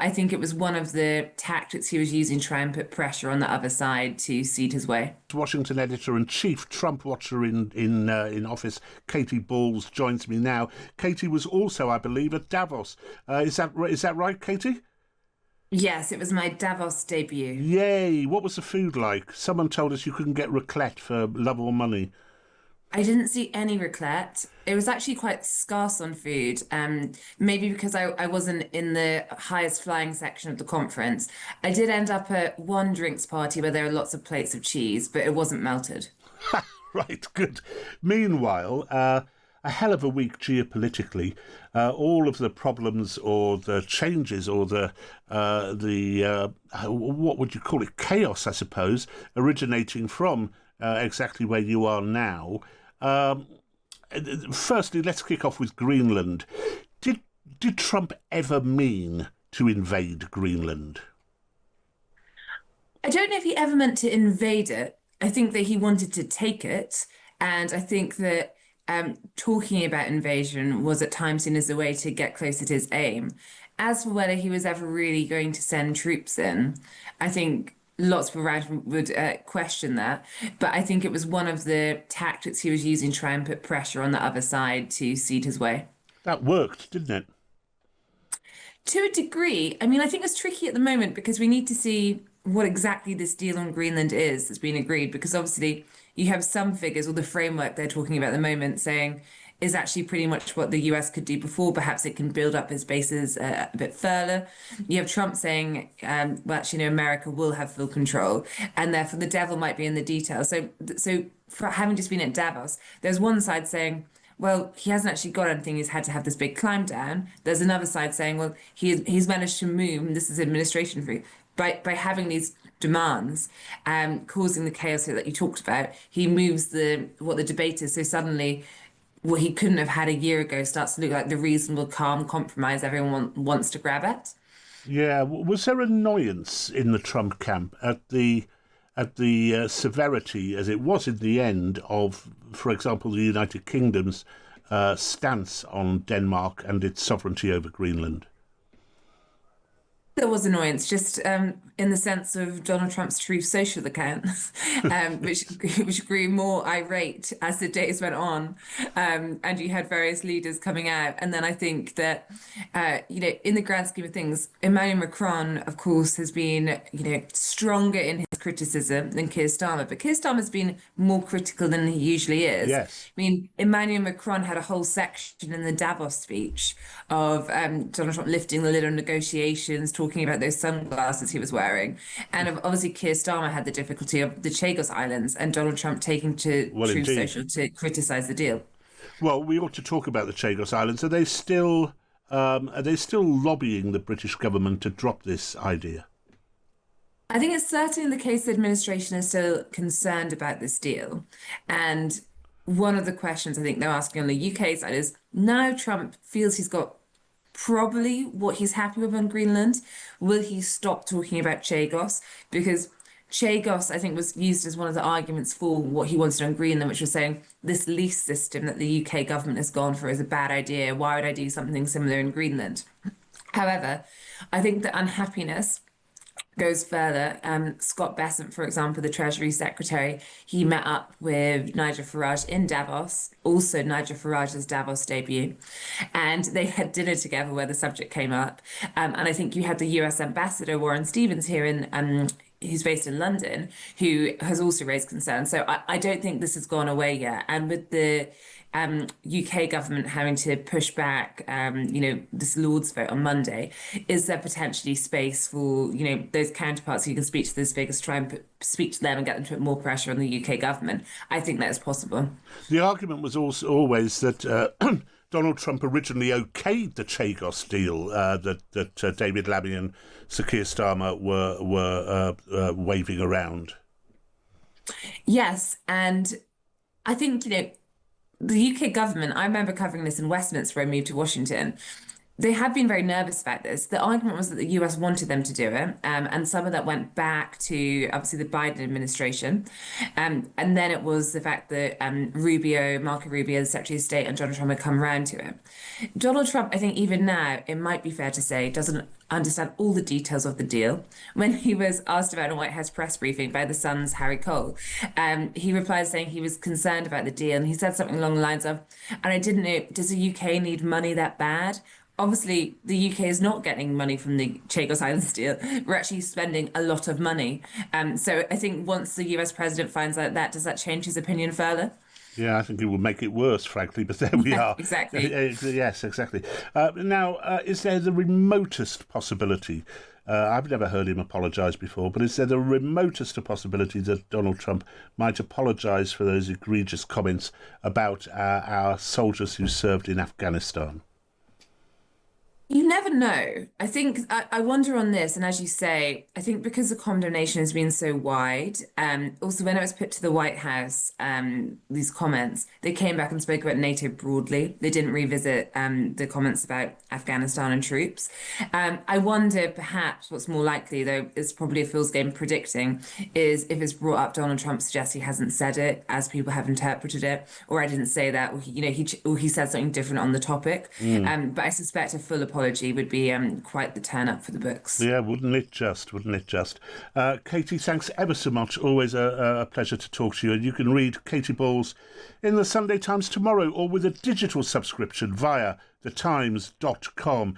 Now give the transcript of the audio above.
I think it was one of the tactics he was using to try and put pressure on the other side to cede his way. Washington editor-in-chief, Trump watcher in office, Katy Balls, joins me now. Katy was also, I believe, at Davos. Is that right, Katy? Yes, it was my Davos debut. Yay! What was the food like? Someone told us you couldn't get raclette for love or money. I didn't see any raclette. It was actually quite scarce on food, maybe because I wasn't in the highest flying section of the conference. I did end up at one drinks party where there were lots of plates of cheese, but it wasn't melted. Right, good. Meanwhile, a hell of a week geopolitically. All of the problems or the changes or the what would you call it? Chaos, I suppose, originating from exactly where you are now. Firstly, let's kick off with Greenland. Did Trump ever mean to invade Greenland? I don't know if he ever meant to invade it. I think that he wanted to take it. And I think that talking about invasion was at times seen as a way to get closer to his aim. As for whether he was ever really going to send troops in, I think lots of people around would question that. But I think it was one of the tactics he was using to try and put pressure on the other side to cede his way. That worked, didn't it? To a degree, I mean, I think it's tricky at the moment because we need to see what exactly this deal on Greenland is that's been agreed. Because obviously, you have some figures or the framework they're talking about at the moment saying is actually pretty much what the US could do before. Perhaps it can build up its bases a bit further. You have Trump saying, well, actually, no, America will have full control, and therefore the devil might be in the details. So for having just been at Davos, there's one side saying, well, he hasn't actually got anything. He's had to have this big climb down. There's another side saying, well, he's managed to move, and this is administration for you, by having these demands, causing the chaos here that you talked about. He moves what the debate is. So suddenly, what he couldn't have had a year ago starts to look like the reasonable, calm compromise everyone wants to grab at. Yeah. Was there annoyance in the Trump camp at the severity, as it was in the end, of, for example, the United Kingdom's stance on Denmark and its sovereignty over Greenland? There was annoyance, just in the sense of Donald Trump's Truth Social account, which grew more irate as the days went on, and you had various leaders coming out. And then I think that, in the grand scheme of things, Emmanuel Macron, of course, has been, stronger in his criticism than Keir Starmer. But Keir Starmer's been more critical than he usually is. Yes. I mean, Emmanuel Macron had a whole section in the Davos speech of Donald Trump lifting the lid on negotiations, talking about those sunglasses he was wearing. And obviously, Keir Starmer had the difficulty of the Chagos Islands and Donald Trump taking to Truth Social to criticize the deal. Well, we ought to talk about the Chagos Islands. Are they still lobbying the British government to drop this idea? I think it's certainly the case the administration is still concerned about this deal. And one of the questions I think they're asking on the UK side is now Trump feels he's got probably what he's happy with on Greenland. Will he stop talking about Chagos? Because Chagos, I think, was used as one of the arguments for what he wanted on Greenland, which was saying this lease system that the UK government has gone for is a bad idea. Why would I do something similar in Greenland? However, I think the unhappiness goes further. Scott Bessent, for example, the Treasury Secretary, he met up with Nigel Farage in Davos, also Nigel Farage's Davos debut, and they had dinner together where the subject came up. And I think you had the US Ambassador Warren Stevens here who's based in London, who has also raised concerns. So I don't think this has gone away yet. And with the UK government having to push back, this Lord's vote on Monday, is there potentially space for, those counterparts who can speak to those figures, try and speak to them and get them to put more pressure on the UK government? I think that is possible. The argument was also always that Donald Trump originally okayed the Chagos deal that David Lammy and Sir Keir Starmer were waving around. Yes, and I think, the UK government, I remember covering this in Westminster when I moved to Washington. they had been very nervous about this. The argument was that the US wanted them to do it, and some of that went back to obviously the Biden administration, and then it was the fact that Marco Rubio, the Secretary of State, and Donald Trump had come around to it. Donald Trump, I think, even now, it might be fair to say, doesn't understand all the details of the deal. When he was asked about a White House press briefing by the Sun's Harry Cole, he replied saying he was concerned about the deal, and he said something along the lines of, "And I didn't know, does the UK need money that bad?" Obviously, the UK is not getting money from the Chagos Islands deal. We're actually spending a lot of money. So I think once the US president finds out that, does that change his opinion further? Yeah, I think it will make it worse, frankly, but there we are. Exactly. Yes, exactly. Now, is there the remotest possibility? I've never heard him apologise before, but is there the remotest possibility that Donald Trump might apologise for those egregious comments about our soldiers who served in Afghanistan? You never know. I wonder on this, and as you say, I think because the condemnation has been so wide, also when it was put to the White House, these comments, they came back and spoke about NATO broadly. They didn't revisit the comments about Afghanistan and troops. I wonder perhaps what's more likely, though, is probably a fool's game predicting, is if it's brought up, Donald Trump suggests he hasn't said it as people have interpreted it, or I didn't say that, or he said something different on the topic. But I suspect a full apology would be quite the turn up for the books. Yeah, wouldn't it just? Wouldn't it just? Katy, thanks ever so much. Always a pleasure to talk to you. And you can read Katy Balls in the Sunday Times tomorrow or with a digital subscription via thetimes.com.